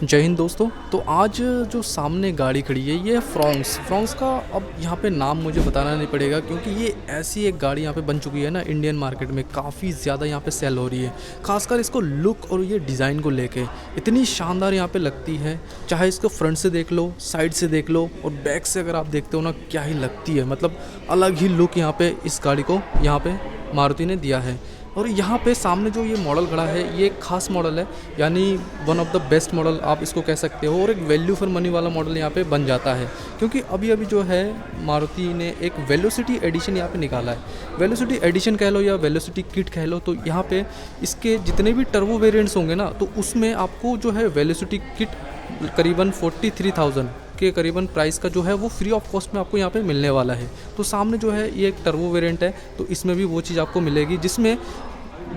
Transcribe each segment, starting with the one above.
जय हिंद दोस्तों। तो आज जो सामने गाड़ी खड़ी है ये है फ्रॉन्क्स का। अब यहाँ पे नाम मुझे बताना नहीं पड़ेगा क्योंकि ये ऐसी एक गाड़ी यहाँ पे बन चुकी है ना, इंडियन मार्केट में काफ़ी ज़्यादा यहाँ पे सेल हो रही है। खासकर इसको लुक और ये डिज़ाइन को लेके इतनी शानदार यहाँ पे लगती है। चाहे इसको फ्रंट से देख लो, साइड से देख लो और बैक से अगर आप देखते हो ना, क्या ही लगती है। मतलब अलग ही लुक यहाँ पे इस गाड़ी को यहाँ पे मारुति ने दिया है। और यहाँ पे सामने जो ये मॉडल खड़ा है ये एक खास मॉडल है, यानी one of the best model आप इसको कह सकते हो। और एक वैल्यू फॉर मनी वाला मॉडल यहाँ पे बन जाता है क्योंकि अभी अभी जो है मारुति ने एक वेलोसिटी एडिशन यहाँ पे निकाला है। वेलोसिटी एडिशन कह लो या वेलोसिटी किट कह लो, तो यहाँ पे इसके जितने भी टर्बो वेरिएंट्स होंगे ना, तो उसमें आपको जो है वेलोसिटी किट करीबन 43,000 के करीबन प्राइस का जो है वो फ्री ऑफ कॉस्ट में आपको यहाँ पे मिलने वाला है। तो सामने जो है ये एक टर्बो वेरिएंट है, तो इसमें भी वो चीज़ आपको मिलेगी जिसमें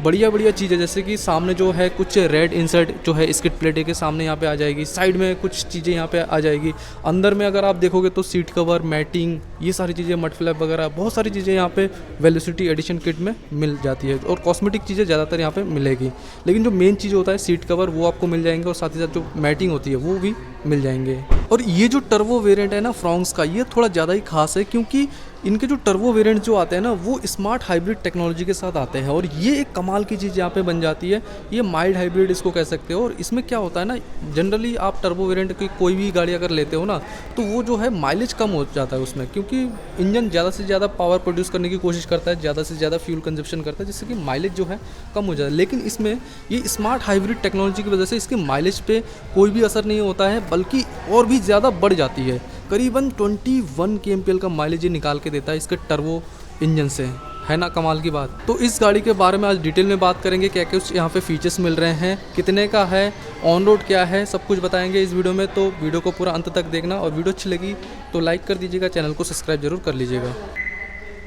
बढ़िया चीज़ें, जैसे कि सामने जो है कुछ रेड इंसर्ट जो है स्किड प्लेट के सामने यहाँ पे आ जाएगी। साइड में कुछ चीज़ें यहाँ पे आ जाएगी। अंदर में अगर आप देखोगे तो सीट कवर, मैटिंग, ये सारी चीज़ें, मड फ्लैप वगैरह बहुत सारी चीज़ें यहाँ पे वेलोसिटी एडिशन किट में मिल जाती है। और कॉस्मेटिक चीज़ें ज़्यादातर यहाँ पे मिलेगी, लेकिन जो मेन चीज़ होता है सीट कवर वो आपको मिल जाएंगे और साथ ही साथ जो मैटिंग होती है वो भी मिल जाएंगे। और ये जो टर्बो वेरिएंट है ना फ्रॉन्क्स का, ये थोड़ा ज़्यादा ही खास है क्योंकि इनके जो टर्बो वेरिएंट जो आते हैं ना वो स्मार्ट हाइब्रिड टेक्नोलॉजी के साथ आते हैं। और ये एक कमाल की चीज़ यहाँ पे बन जाती है। ये माइल्ड हाइब्रिड इसको कह सकते हो। और इसमें क्या होता है ना, जनरली आप टर्बो वेरिएंट की कोई भी गाड़ी अगर लेते हो ना, तो वो जो है माइलेज कम हो जाता है उसमें, क्योंकि इंजन ज़्यादा से ज़्यादा पावर प्रोड्यूस करने की कोशिश करता है, ज़्यादा से ज़्यादा फ्यूल कंजप्शन करता है, जिससे कि माइलेज जो है कम हो जाता है। लेकिन इसमें ये स्मार्ट हाइब्रिड टेक्नोलॉजी की वजह से इसके माइलेज पे कोई भी असर नहीं होता है, बल्कि और भी ज़्यादा बढ़ जाती है। करीबन 21 kmpl का माइलेज ये निकाल के देता है इसके टर्बो इंजन से। है ना कमाल की बात। तो इस गाड़ी के बारे में आज डिटेल में बात करेंगे, क्या क्या यहाँ पे फीचर्स मिल रहे हैं, कितने का है, ऑन रोड क्या है, सब कुछ बताएंगे इस वीडियो में। तो वीडियो को पूरा अंत तक देखना और वीडियो अच्छी लगी तो लाइक कर दीजिएगा, चैनल को सब्सक्राइब जरूर कर लीजिएगा।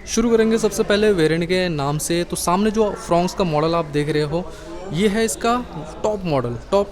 शुरू करेंगे सबसे पहले वेरिएंट के नाम से। तो सामने जो फ्रॉन्क्स का मॉडल आप देख रहे हो ये है इसका top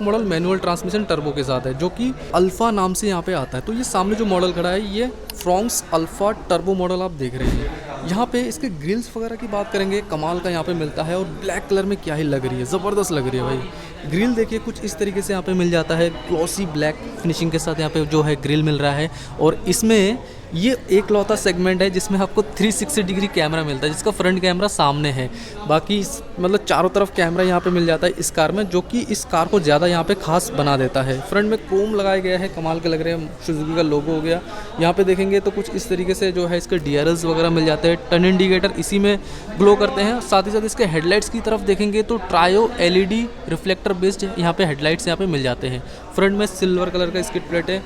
model manual transmission turbo के साथ है, जो कि अल्फ़ा नाम से यहाँ पे आता है। तो ये सामने जो मॉडल खड़ा है ये फ्रॉन्क्स अल्फ़ा टर्बो मॉडल आप देख रहे हैं। यहाँ पे इसके ग्रिल्स वगैरह की बात करेंगे, कमाल का यहाँ पे मिलता है। और ब्लैक कलर में क्या ही लग रही है, ज़बरदस्त लग रही है भाई। ग्रिल देखिए कुछ इस तरीके से यहाँ पे मिल जाता है, ग्लॉसी ब्लैक फिनिशिंग के साथ यहाँ पे जो है ग्रिल मिल रहा है। और इसमें ये एक लौता सेगमेंट है जिसमें आपको 360 डिग्री कैमरा मिलता है, जिसका फ्रंट कैमरा सामने है। बाकी मतलब चारों तरफ कैमरा यहाँ पे मिल जाता है इस कार में, जो कि इस कार को ज़्यादा यहाँ पे खास बना देता है। फ्रंट में क्रोम लगाया गया है, कमाल के लग रहे हैं। सुजुकी का लोगो हो गया। यहाँ पे देखेंगे तो कुछ इस तरीके से जो है इसके DRLs वगैरह मिल जाते हैं। टर्न इंडिकेटर इसी में ग्लो करते हैं। साथ ही साथ इसके हेडलाइट्स की तरफ देखेंगे तो ट्रायो LED रिफ्लेक्टर बेस्ड यहाँ पे हेडलाइट्स यहाँ पे मिल जाते हैं। फ्रंट में सिल्वर कलर का स्किड प्लेट है।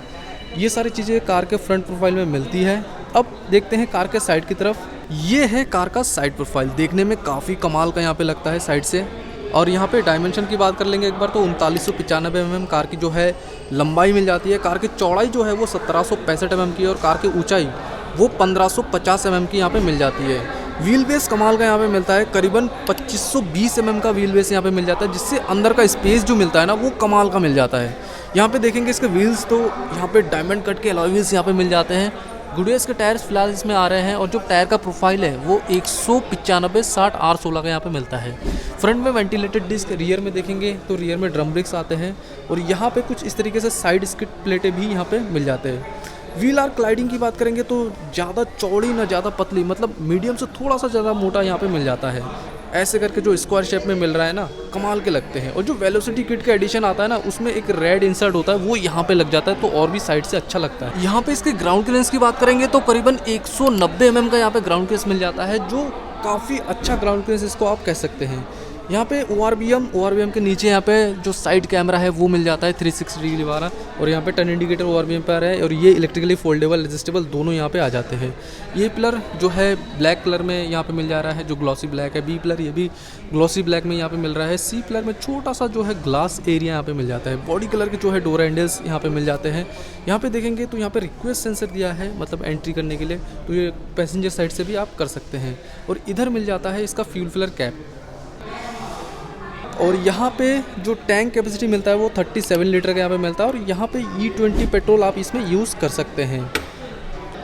ये सारी चीज़ें कार के फ्रंट प्रोफाइल में मिलती है। अब देखते हैं कार के साइड की तरफ। ये है कार का साइड प्रोफाइल, देखने में काफ़ी कमाल का यहाँ पे लगता है साइड से। और यहाँ पे डायमेंशन की बात कर लेंगे एक बार तो 3995 mm कार की जो है लंबाई मिल जाती है। कार की चौड़ाई जो है वो 1765 mm की है और कार की ऊंचाई वो 1550 mm की यहाँ पे मिल जाती है। व्हील बेस कमाल का यहाँ पे मिलता है, करीबन 2520 mm का व्हील बेस यहाँ पे मिल जाता है, जिससे अंदर का स्पेस जो मिलता है ना वो कमाल का मिल जाता है। यहाँ पे देखेंगे इसके व्हील्स तो यहाँ पे डायमंड कट के अलॉय व्हील्स यहाँ पे मिल जाते हैं। गुडियर्स के टायर्स फिलहाल इसमें आ रहे हैं और जो टायर का प्रोफाइल है वो 195 60 R16 का यहाँ पे मिलता है। फ्रंट में वेंटिलेटेड डिस्क, रियर में देखेंगे तो रियर में ड्रम ब्रेक्स आते हैं। और यहाँ पे कुछ इस तरीके से साइड स्किड प्लेटें भी यहाँ पे मिल जाते हैं। व्हील आर्क क्लाइडिंग की बात करेंगे तो ज़्यादा चौड़ी ना ज़्यादा पतली, मतलब मीडियम से थोड़ा सा ज़्यादा मोटा यहाँ पे मिल जाता है। ऐसे करके जो स्क्वायर शेप में मिल रहा है ना, कमाल के लगते हैं। और जो वेलोसिटी किट का एडिशन आता है ना, उसमें एक रेड इंसर्ट होता है, वो यहाँ पे लग जाता है, तो और भी साइड से अच्छा लगता है। यहाँ पे इसके ग्राउंड क्लियरेंस की बात करेंगे तो करीबन 190 mm का यहाँ पे ग्राउंड क्लियरेंस मिल जाता है, जो काफ़ी अच्छा ग्राउंड क्लियरेंस इसको आप कह सकते हैं। यहाँ पे ORVM के नीचे यहाँ पे जो साइड कैमरा है वो मिल जाता है 360 डिग्री वाला। और यहाँ पे टर्न इंडिकेटर ORVM पर है और ये इलेक्ट्रिकली फोल्डेबल एडजस्टेबल दोनों यहाँ पे आ जाते हैं। ये पिलर जो है ब्लैक कलर में यहाँ पे मिल जा रहा है, जो ग्लॉसी ब्लैक है। B पिलर ये भी ग्लॉसी ब्लैक में यहाँ पे मिल रहा है। C पिलर में छोटा सा जो है ग्लास एरिया यहाँ पे मिल जाता है। बॉडी कलर के जो है डोर हैंडल्स यहाँ पे मिल जाते हैं। यहाँ पे देखेंगे तो यहाँ पे रिक्वेस्ट सेंसर दिया है, मतलब एंट्री करने के लिए, तो ये पैसेंजर साइड से भी आप कर सकते हैं। और इधर मिल जाता है इसका फ्यूल फिलर कैप। और यहाँ पे जो टैंक कैपेसिटी मिलता है वो 37 लीटर का यहाँ पे मिलता है। और यहाँ पे E20 पेट्रोल आप इसमें यूज़ कर सकते हैं।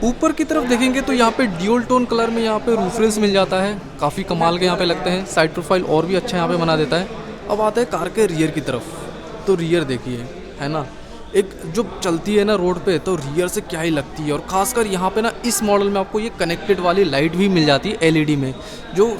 ऊपर की तरफ देखेंगे तो यहाँ पे ड्यूल टोन कलर में यहाँ पे रूफ रेल्स मिल जाता है, काफ़ी कमाल के यहाँ पे लगते हैं। साइड प्रोफाइल और भी अच्छा यहाँ पे बना देता है। अब आते हैं कार के रियर की तरफ। तो रियर देखिए, है ना, एक जो चलती है ना रोड पे, तो रियर से क्या ही लगती है। और खासकर यहाँ पे ना इस मॉडल में आपको ये कनेक्टेड वाली लाइट भी मिल जाती है एलईडी में, जो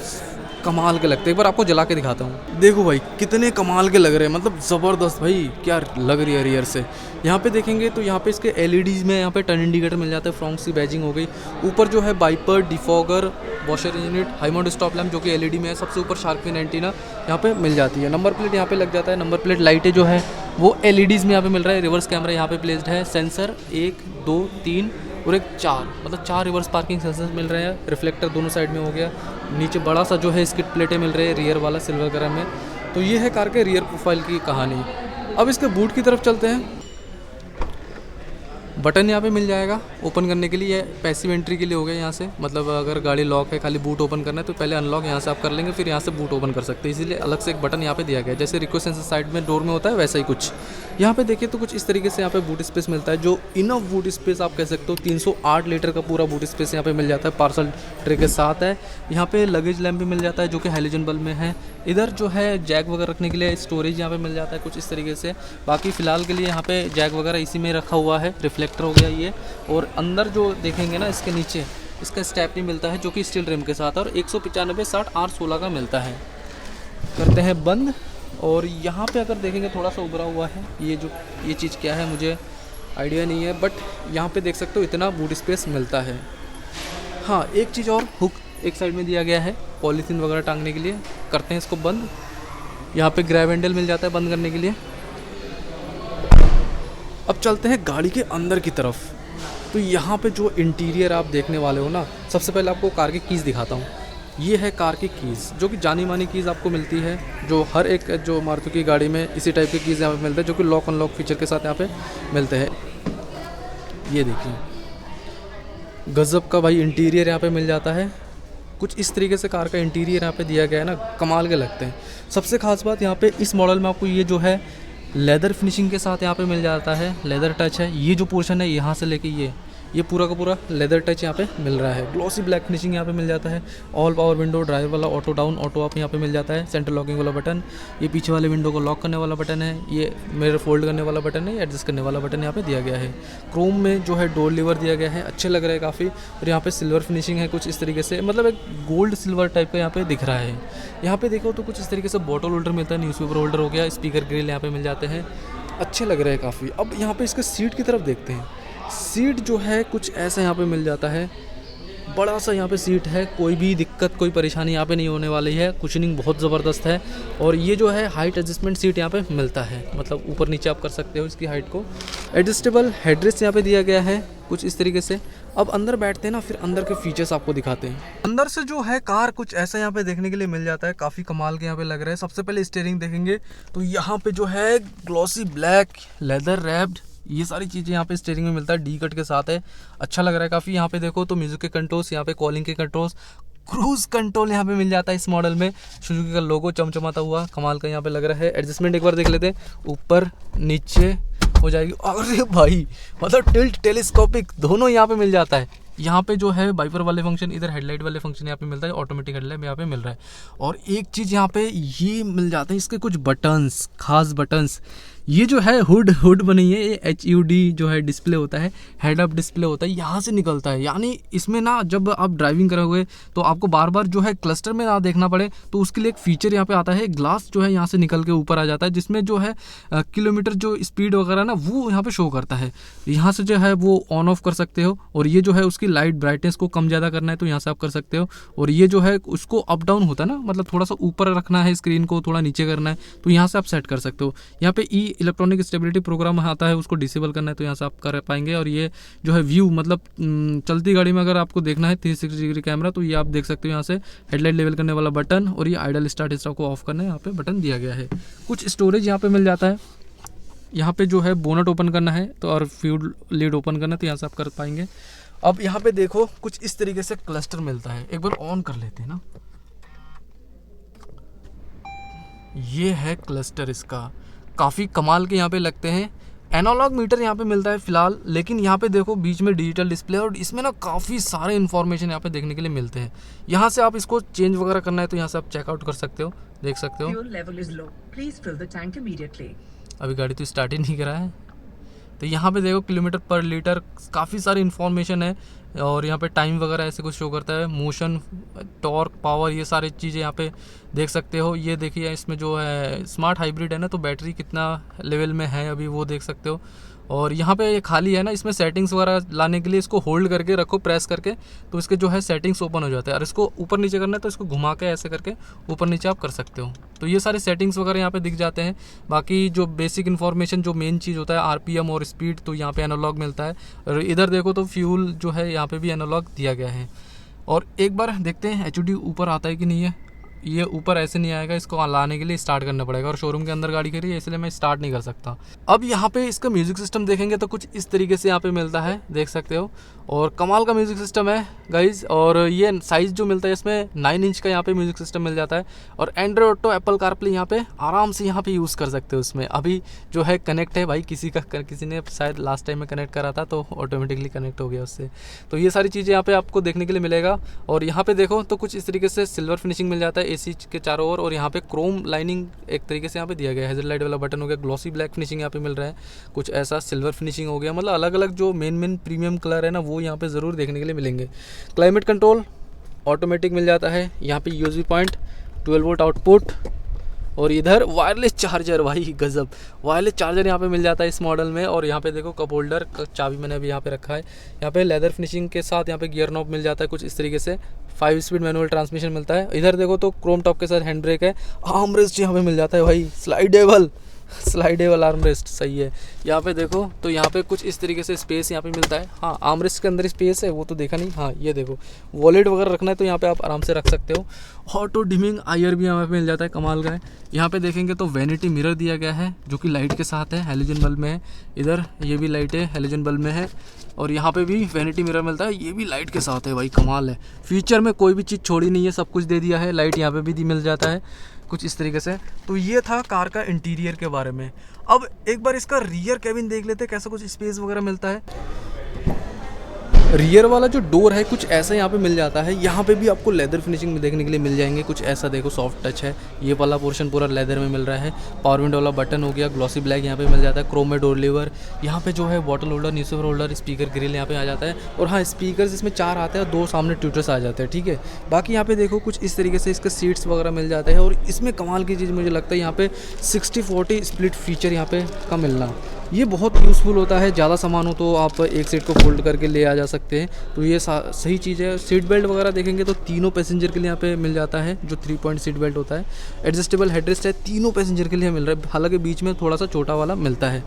कमाल के लगते हैं। एक बार आपको जला के दिखाता हूँ। देखो भाई कितने कमाल के लग रहे हैं, मतलब ज़बरदस्त भाई, क्या लग रही है रियर से। यहाँ पे देखेंगे तो यहाँ पे इसके एलईडीज़ में यहाँ पे टर्न इंडिकेटर मिल जाता है, फ्रॉन्क्स की बैजिंग हो गई। ऊपर जो है wiper, defogger, washer unit, high mount stop lamp जो कि एलईडी में है। सबसे ऊपर शार्क फिन एंटीना यहाँ पे मिल जाती है। नंबर प्लेट यहाँ पे लग जाता है। नंबर प्लेट लाइटें जो है वो एलईडीज़ में यहाँ पे मिल रहा है। रिवर्स कैमरा यहाँ पे प्लेस्ड है। सेंसर 1 2 3 और एक 4, मतलब 4 रिवर्स पार्किंग सेंसर्स मिल रहे हैं। रिफ्लेक्टर दोनों साइड में हो गया। नीचे बड़ा सा जो है स्किड प्लेटें मिल रही है रियर वाला सिल्वर कलर में। तो ये है कार के रियर प्रोफाइल की कहानी। अब इसके बूट की तरफ चलते हैं। बटन यहाँ पे मिल जाएगा ओपन करने के लिए, पैसिव एंट्री के लिए हो गया यहाँ से। मतलब अगर गाड़ी लॉक है, खाली बूट ओपन करना है, तो पहले अनलॉक यहाँ से आप कर लेंगे, फिर यहाँ से बूट ओपन कर सकते हैं। इसीलिए अलग से एक बटन यहाँ पे दिया गया है। जैसे रिक्वेस्ट सेंसर साइड में डोर में होता है, वैसा ही कुछ यहाँ पे देखिए तो कुछ इस तरीके से यहाँ पे बूट स्पेस मिलता है, जो इनफ बूट स्पेस आप कह सकते हो। 308 लीटर का पूरा बूट स्पेस यहाँ पे मिल जाता है, पार्सल ट्रे के साथ है। यहाँ पे लगेज लैम्प भी मिल जाता है जो कि हैलोजन बल्ब में है। इधर जो है जैक वगैरह रखने के लिए स्टोरेज यहाँ पे मिल जाता है कुछ इस तरीके से। बाकी फ़िलहाल के लिए यहाँ पे जैक वगैरह इसी में रखा हुआ है। रिफ्लेक्टर हो गया ये। और अंदर जो देखेंगे ना इसके नीचे इसका स्टेपनी मिलता है जो कि स्टील रिम के साथ, और 195/60 R16 का मिलता है। करते हैं बंद। और यहाँ पे अगर देखेंगे थोड़ा सा उभरा हुआ है, ये चीज़ क्या है मुझे आइडिया नहीं है, बट यहाँ पे देख सकते हो इतना बूट स्पेस मिलता है। हाँ, एक चीज़ और, हुक एक साइड में दिया गया है पॉलीथीन वगैरह टांगने के लिए। करते हैं इसको बंद। यहाँ पे ग्रैब हैंडल मिल जाता है बंद करने के लिए। अब चलते हैं गाड़ी के अंदर की तरफ। तो यहाँ पे जो इंटीरियर आप देखने वाले हो ना, सबसे पहले आपको कार की कीज़ दिखाता हूँ। ये है कार की कीज़, जो कि जानी मानी कीज़ आपको मिलती है, जो हर एक जो मारुति की गाड़ी में इसी टाइप की कीज़ यहाँ पे मिलते हैं, जो कि लॉक अनलॉक फीचर के साथ यहाँ पे मिलते हैं। ये देखिए गज़ब का भाई इंटीरियर यहाँ पे मिल जाता है। कुछ इस तरीके से कार का इंटीरियर यहाँ पे दिया गया है ना, कमाल के लगते हैं। सबसे खास बात यहाँ पे इस मॉडल में आपको ये जो है लेदर फिनिशिंग के साथ यहाँ पे मिल जाता है। लेदर टच है, ये जो पोर्शन है यहाँ से लेके ये पूरा का पूरा लेदर टच यहाँ पे मिल रहा है। ग्लॉसी ब्लैक फिनिशिंग यहाँ पे मिल जाता है। ऑल पावर विंडो, ड्राइवर वाला ऑटो डाउन ऑटो अप यहाँ पे मिल जाता है। सेंटर लॉकिंग वाला बटन, ये पीछे वाले विंडो को लॉक करने वाला बटन है। ये मिरर फोल्ड करने वाला बटन है, एडजस्ट करने वाला बटन यहाँ पे दिया गया है। क्रोम में जो है डोर लीवर दिया गया है, अच्छे लग रहे हैं काफ़ी। और यहाँ पे सिल्वर फिनिशिंग है कुछ इस तरीके से, मतलब एक गोल्ड सिल्वर टाइप का यहाँ पे दिख रहा है। यहाँ पे देखो तो कुछ इस तरीके से बॉटल होल्डर मिलता है, न्यूज़पेपर होल्डर हो गया, स्पीकर ग्रिल यहाँ पे मिल जाते हैं, अच्छे लग रहे हैं काफ़ी। अब यहाँ पे इसके सीट की तरफ देखते हैं। सीट जो है कुछ ऐसा यहाँ पे मिल जाता है, बड़ा सा यहाँ पे सीट है, कोई भी दिक्कत कोई परेशानी यहाँ पे नहीं होने वाली है। कुशनिंग बहुत ज़बरदस्त है। और ये जो है हाइट एडजस्टमेंट सीट यहाँ पे मिलता है, मतलब ऊपर नीचे आप कर सकते हो इसकी हाइट को। एडजस्टेबल हेडरेस्ट यहाँ पे दिया गया है कुछ इस तरीके से। अब अंदर बैठते हैं ना, फिर अंदर के फीचर्स आपको दिखाते हैं। अंदर से जो है कार कुछ ऐसा यहाँ पे देखने के लिए मिल जाता है, काफ़ी कमाल के यहाँ पे लग रहा है। सबसे पहले स्टीयरिंग देखेंगे तो यहाँ पे जो है ग्लॉसी ब्लैक लेदर रैप्ड, ये सारी चीज़ें यहाँ पे स्टीयरिंग में मिलता है, डी कट के साथ है, अच्छा लग रहा है काफ़ी। यहाँ पे देखो तो म्यूजिक के कंट्रोल्स, यहाँ पे कॉलिंग के कंट्रोल्स, क्रूज कंट्रोल यहाँ पे मिल जाता है इस मॉडल में। सुजुकी का लोगो चमचमाता हुआ कमाल का यहाँ पे लग रहा है। एडजस्टमेंट एक बार देख लेते हैं, ऊपर नीचे हो जाएगी। अरे भाई मतलब टिल्ट टेलीस्कोपिक दोनों यहाँ पे मिल जाता है। यहाँ पे जो है वाइपर वाले फंक्शन, इधर हेडलाइट वाले फंक्शन यहाँ पे मिलता है, ऑटोमेटिक हेडलाइट यहाँ पे मिल रहा है। और एक चीज़ यहाँ पे ये मिल जाते हैं इसके कुछ बटन्स, खास बटन्स। ये जो है हुड बनी है, ये HUD जो है डिस्प्ले होता है, हेड अप डिस्प्ले होता है, यहाँ से निकलता है। यानी इसमें ना जब आप ड्राइविंग करोगे तो आपको बार बार जो है क्लस्टर में ना देखना पड़े, तो उसके लिए एक फीचर यहाँ पे आता है, ग्लास जो है यहाँ से निकल के ऊपर आ जाता है, जिसमें जो है किलोमीटर जो स्पीड वगैरह ना वो यहाँ पे शो करता है। यहाँ से जो है वो ऑन ऑफ कर सकते हो। और ये जो है उसकी लाइट ब्राइटनेस को कम ज़्यादा करना है तो यहाँ से आप कर सकते हो। और ये जो है उसको अप डाउन होता है ना, मतलब थोड़ा सा ऊपर रखना है स्क्रीन को, थोड़ा नीचे करना है तो यहाँ से आप सेट कर सकते हो। यहाँ पे इलेक्ट्रॉनिक स्टेबिलिटी प्रोग्राम आता है, उसको डिसेबल करना है तो यहाँ से आप कर पाएंगे। और ये जो है व्यू, मतलब चलती गाड़ी में अगर आपको देखना है 360 डिग्री कैमरा, तो ये आप देख सकते हो यहाँ से। हेडलाइट लेवल करने वाला बटन, और ये आइडल स्टार्ट स्टॉप को ऑफ करना है, यहाँ पे बटन दिया गया है। कुछ स्टोरेज यहाँ पे मिल जाता है। यहाँ पे जो है बोनट ओपन करना है तो, और फ्यूल लीड ओपन करना है तो यहाँ से आप कर पाएंगे। अब यहाँ पे देखो कुछ इस तरीके से क्लस्टर मिलता है, एक बार ऑन कर लेते हैं ना। ये है क्लस्टर, इसका काफ़ी कमाल के यहाँ पे लगते हैं। एनालॉग मीटर यहाँ पे मिलता है फिलहाल, लेकिन यहाँ पे देखो बीच में डिजिटल डिस्प्ले, और इसमें ना काफ़ी सारे इन्फॉर्मेशन यहाँ पे देखने के लिए मिलते हैं। यहाँ से आप इसको चेंज वगैरह करना है तो यहाँ से आप चेकआउट कर सकते हो, देख सकते हो। अभी गाड़ी तो स्टार्ट ही नहीं करा है। तो यहाँ पे देखो किलोमीटर पर लीटर, काफ़ी सारी इन्फॉर्मेशन है। और यहाँ पे टाइम वगैरह ऐसे कुछ शो करता है, मोशन, टॉर्क, पावर, ये सारी चीज़ें यहाँ पे देख सकते हो। ये देखिए इसमें जो है स्मार्ट हाइब्रिड है ना, तो बैटरी कितना लेवल में है अभी वो देख सकते हो। और यहाँ पे ये खाली है ना, इसमें सेटिंग्स वगैरह लाने के लिए इसको होल्ड करके रखो, प्रेस करके, तो इसके जो है सेटिंग्स ओपन हो जाता है। और इसको ऊपर नीचे करना है तो इसको घुमा के ऐसे करके ऊपर नीचे आप कर सकते हो। तो ये सारे सेटिंग्स वगैरह यहाँ पे दिख जाते हैं। बाकी जो बेसिक इन्फॉर्मेशन, जो मेन चीज़ होता है आरपीएम और स्पीड, तो यहाँ पे एनालॉग मिलता है। और इधर देखो तो फ्यूल जो है यहाँ पे भी एनालॉग दिया गया है। और एक बार देखते हैं एचडी ऊपर आता है कि नहीं है। ये ऊपर ऐसे नहीं आएगा, इसको लाने के लिए स्टार्ट करना पड़ेगा। और शोरूम के अंदर गाड़ी खड़ी है इसलिए मैं स्टार्ट नहीं कर सकता। अब यहाँ पे इसका म्यूज़िक सिस्टम देखेंगे तो कुछ इस तरीके से यहाँ पे मिलता है, देख सकते हो। और कमाल का म्यूज़िक सिस्टम है गाइज। और ये साइज़ जो मिलता है इसमें 9 इंच का यहाँ पे म्यूज़िक सिस्टम मिल जाता है। और एंड्रॉयड ऑटो, एप्पल कारप्ले यहाँ पे आराम से यहाँ पे यूज़ कर सकते हो। इसमें अभी जो है कनेक्ट है भाई, किसी ने शायद लास्ट टाइम में कनेक्ट करा था तो ऑटोमेटिकली कनेक्ट हो गया उससे। तो ये सारी चीज़ें यहाँ पे आपको देखने के लिए मिलेगा। और यहाँ पे देखो तो कुछ इस तरीके से सिल्वर फिनिशिंग मिल जाता है एसी के चारों ओर। और यहाँ पे क्रोम लाइनिंग एक तरीके से यहाँ पे दिया गया है। हेडलाइट वाला बटन हो गया, ग्लॉसी ब्लैक फिनिशिंग यहाँ पे मिल रहा है, कुछ ऐसा सिल्वर फिनिशिंग हो गया। मतलब अलग अलग जो मेन प्रीमियम कलर है ना, वो यहाँ पे ज़रूर देखने के लिए मिलेंगे। क्लाइमेट कंट्रोल ऑटोमेटिक मिल जाता है। यहाँ पे यूएसबी पॉइंट, 12 वोल्ट आउटपुट। और इधर वायरलेस चार्जर, भाई गजब, वायरलेस चार्जर यहाँ पे मिल जाता है इस मॉडल में। और यहाँ पे देखो कप होल्डर, चाबी मैंने अभी यहाँ पे रखा है। यहाँ पे लेदर फिनिशिंग के साथ यहाँ पे गियर नॉब मिल जाता है कुछ इस तरीके से। 5 स्पीड मैनुअल ट्रांसमिशन मिलता है। इधर देखो तो क्रोम टॉप के साथ हैंड ब्रेक है। आर्म रेस्ट यहाँ पे मिल जाता है भाई, स्लाइडेबल आर्म रेस्ट, सही है। यहाँ पे देखो तो यहाँ पे कुछ इस तरीके से स्पेस यहाँ पे मिलता है। हाँ, आर्म रेस्ट के अंदर स्पेस है, वो तो देखा नहीं। हाँ ये देखो, वॉलेट वगैरह रखना है तो यहाँ पे आप आराम से रख सकते हो। ऑटो डिमिंग आईआर भी यहाँ पे मिल जाता है, कमाल का है। यहाँ पे देखेंगे तो वैनिटी मिरर दिया गया है जो कि लाइट के साथ है, हेलोजन बल्ब में है। इधर ये भी लाइट है, हेलोजन बल्ब में है। और यहाँ पे भी वैनिटी मिरर मिलता है, ये भी लाइट के साथ है भाई, कमाल है। फीचर में कोई भी चीज़ छोड़ी नहीं है, सब कुछ दे दिया है। लाइट यहाँ पे भी मिल जाता है कुछ इस तरीके से। तो ये था कार का इंटीरियर के बारे में। अब एक बार इसका रियर कैबिन देख लेते हैं, कैसा कुछ स्पेस वगैरह मिलता है। रियर वाला जो डोर है कुछ ऐसा यहाँ पे मिल जाता है। यहाँ पे भी आपको लेदर फिनिशिंग में देखने के लिए मिल जाएंगे कुछ ऐसा, देखो सॉफ्ट टच है। ये वाला पोर्शन पूरा लेदर में मिल रहा है। पावर विंडो वाला बटन हो गया, ग्लॉसी ब्लैक यहाँ पे मिल जाता है। क्रोम में डोर लीवर, यहाँ पे जो है bottle holder, newspaper holder, speaker grill यहाँ पे आ जाता है। और हाँ, स्पीकर इसमें 4 आते हैं और 2 सामने ट्यूटर्स आ जाते हैं, ठीक है। बाकी यहाँ पे देखो कुछ इस तरीके से इसके सीट्स वगैरह मिल जाते हैं। और इसमें कमाल की चीज़ मुझे लगता है यहाँ पे 60-40 स्प्लिट फीचर यहाँ पे का मिलना, ये बहुत यूज़फुल होता है। ज़्यादा सामान हो तो आप एक सीट को फोल्ड करके ले आ जा सकते हैं, तो ये सही चीज़ है। सीट बेल्ट वगैरह देखेंगे तो तीनों पैसेंजर के लिए यहाँ पे मिल जाता है, जो 3 पॉइंट सीट बेल्ट होता है। एडजस्टेबल हेडरेस्ट है, तीनों पैसेंजर के लिए मिल रहा है, हालांकि बीच में थोड़ा सा छोटा वाला मिलता है।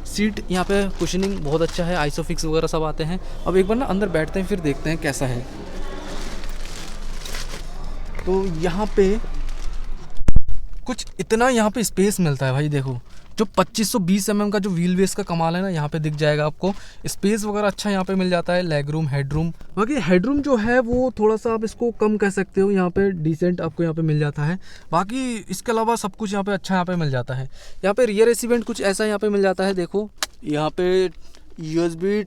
सीट यहाँ पे कुशनिंग बहुत अच्छा है, आइसोफिक्स वगैरह सब आते हैं। अब एक बार ना अंदर बैठते हैं फिर देखते हैं कैसा है। तो यहाँ पे कुछ इतना यहाँ पे स्पेस मिलता है भाई, देखो जो 2520 mm का जो व्हील बेस का कमाल है ना, यहाँ पे दिख जाएगा आपको। स्पेस वगैरह अच्छा यहाँ पे मिल जाता है, लेग रूम, हेड रूम। बाकी हेड रूम जो है वो थोड़ा सा आप इसको कम कह सकते हो, यहाँ पे डिसेंट आपको यहाँ पे मिल जाता है। बाकी इसके अलावा सब कुछ यहाँ पे अच्छा यहाँ पे मिल जाता है। यहाँ पे रियर एसी वेंट कुछ ऐसा यहाँ पे मिल जाता है, देखो यहाँ पे USB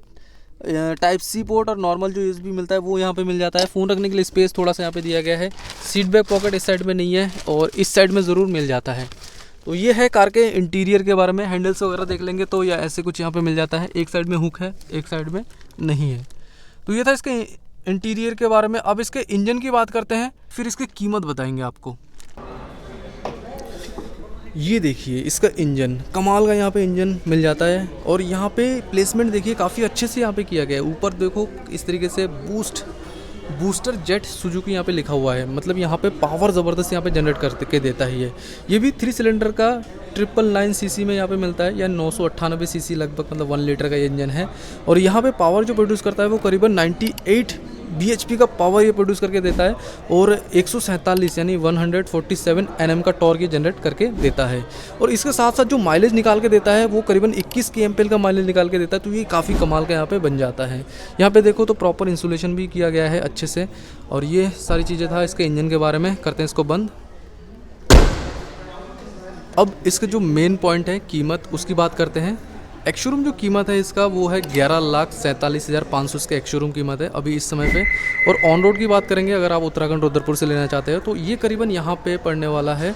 टाइप सी पोर्ट और नॉर्मल जो USB मिलता है वो यहाँ पे मिल जाता है। फ़ोन रखने के लिए स्पेस थोड़ा सा यहाँ पे दिया गया है। सीट बैक पॉकेट इस साइड में नहीं है और इस साइड में ज़रूर मिल जाता है। तो ये है कार के इंटीरियर के बारे में। हैंडल्स वगैरह देख लेंगे तो या ऐसे कुछ यहाँ पे मिल जाता है, एक साइड में हुक है, एक साइड में नहीं है। तो ये था इसके इंटीरियर के बारे में। अब इसके इंजन की बात करते हैं, फिर इसकी कीमत बताएंगे आपको। ये देखिए इसका इंजन, कमाल का यहाँ पे इंजन मिल जाता है। और यहाँ पे प्लेसमेंट देखिए काफ़ी अच्छे से यहाँ पे किया गया है। ऊपर देखो इस तरीके से बूस्टर जेट सुजुकी यहाँ पे लिखा हुआ है, मतलब यहाँ पे पावर ज़बरदस्त यहाँ पे जनरेट करके देता है। ये भी 3 सिलेंडर का 999 सीसी में यहाँ पे मिलता है, या 998 सीसी लगभग, मतलब 1 लीटर का ये इंजन है। और यहाँ पे पावर जो प्रोड्यूस करता है वो करीबन 98 bhp का पावर ये प्रोड्यूस करके देता है। और 147 यानी 147 Nm का टॉर्क ये जनरेट करके देता है। और इसके साथ साथ जो माइलेज निकाल के देता है वो करीबन 21 kmpl का माइलेज निकाल के देता है। तो ये काफ़ी कमाल का यहाँ पे बन जाता है। यहाँ पे देखो तो प्रॉपर इंसुलेशन भी किया गया है अच्छे से। और ये सारी चीज़ें था इसके इंजन के बारे में। करते हैं इसको बंद। अब इसका जो मेन पॉइंट है कीमत, उसकी बात करते हैं। एक्स-शोरूम जो कीमत है इसका वो है 11,47,500 इसका एक्स-शोरूम कीमत है अभी इस समय पे। और ऑन रोड की बात करेंगे, अगर आप उत्तराखंड रुद्रपुर से लेना चाहते हो तो ये करीबन यहाँ पे पड़ने वाला है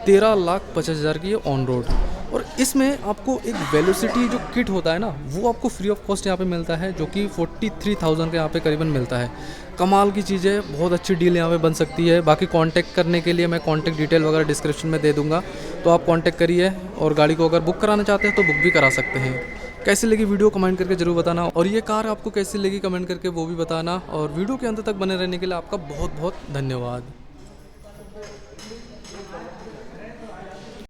13,50,000 की ऑन रोड। और इसमें आपको एक वेलोसिटी जो किट होता है ना, वो आपको फ्री ऑफ कॉस्ट यहाँ पे मिलता है, जो कि 43,000 के यहाँ पे करीबन मिलता है। कमाल की चीज़ है, बहुत अच्छी डील यहाँ पे बन सकती है। बाकी कांटेक्ट करने के लिए मैं कांटेक्ट डिटेल वगैरह डिस्क्रिप्शन में दे दूँगा, तो आप कांटेक्ट करिए और गाड़ी को अगर बुक कराना चाहते हैं तो बुक भी करा सकते हैं। कैसी लगी वीडियो कमेंट करके ज़रूर बताना, और ये कार आपको कैसी लगी कमेंट करके वो भी बताना, और वीडियो के अंत तक बने रहने के लिए आपका बहुत बहुत धन्यवाद।